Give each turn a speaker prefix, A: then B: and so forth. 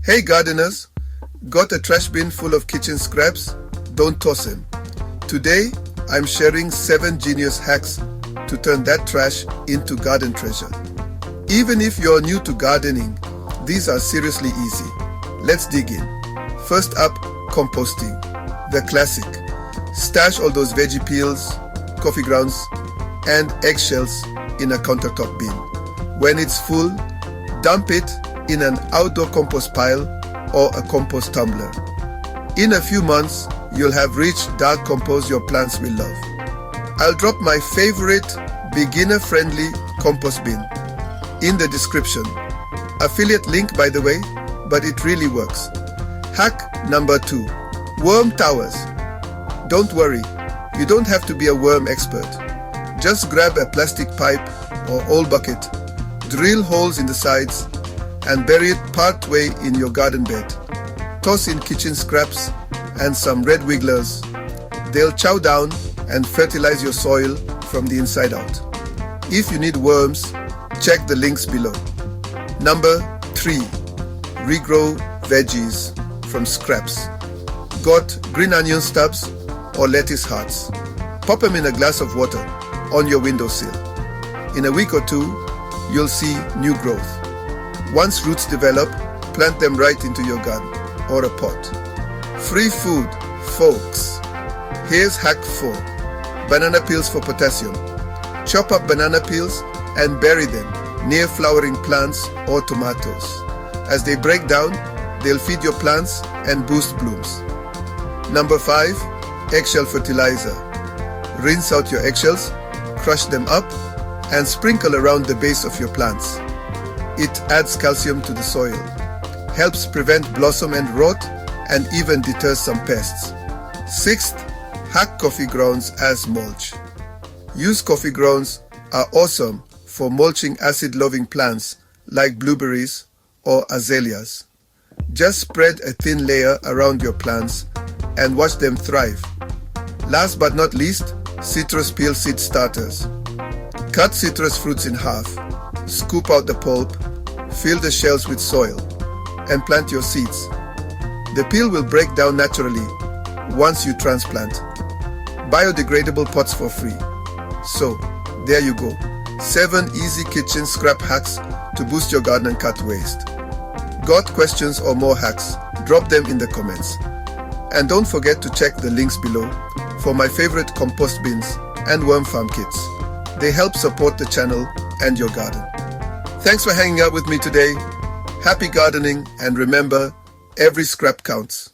A: Hey gardeners, got a trash bin full of kitchen scraps? Don't toss them. Today, I'm sharing 7 genius hacks to turn that trash into garden treasure. Even if you're new to gardening, these are seriously easy. Let's dig in. First up, composting. The classic. Stash all those veggie peels, coffee grounds, and eggshells in a countertop bin. When it's full, dump it in an outdoor compost pile or a compost tumbler. In a few months, you'll have rich, dark compost your plants will love. I'll drop my favorite beginner-friendly compost bin in the description. Affiliate link, by the way, but it really works. Hack number 2. Worm towers. Don't worry, you don't have to be a worm expert. Just grab a plastic pipe or old bucket, drill holes in the sides, and bury it part way in your garden bed. Toss in kitchen scraps and some red wigglers. They'll chow down and fertilize your soil from the inside out. If you need worms, check the links below. Number 3. Regrow veggies from scraps. Got green onion stubs or lettuce hearts? Pop them in a glass of water on your windowsill. In a week or 2, you'll see new growth. Once roots develop, plant them right into your garden or a pot. Free food, folks. Here's hack 4. Banana peels for potassium. Chop up banana peels and bury them near flowering plants or tomatoes. As they break down, they'll feed your plants and boost blooms. Number 5. Eggshell fertilizer. Rinse out your eggshells, crush them up, and sprinkle around the base of your plants. It adds calcium to the soil, helps prevent blossom and rot, and even deters some pests. 6th, hack coffee grounds as mulch. Used coffee grounds are awesome for mulching acid-loving plants like blueberries or azaleas. Just spread a thin layer around your plants and watch them thrive. Last but not least, citrus peel seed starters. Cut citrus fruits in half, scoop out the pulp, fill the shells with soil, and plant your seeds. The peel will break down naturally once you transplant. Biodegradable pots for free. So, there you go. 7 easy kitchen scrap hacks to boost your garden and cut waste. Got questions or more hacks? Drop them in the comments. And don't forget to check the links below for my favorite compost bins and worm farm kits. They help support the channel and your garden. Thanks for hanging out with me today. Happy gardening, and remember, every scrap counts.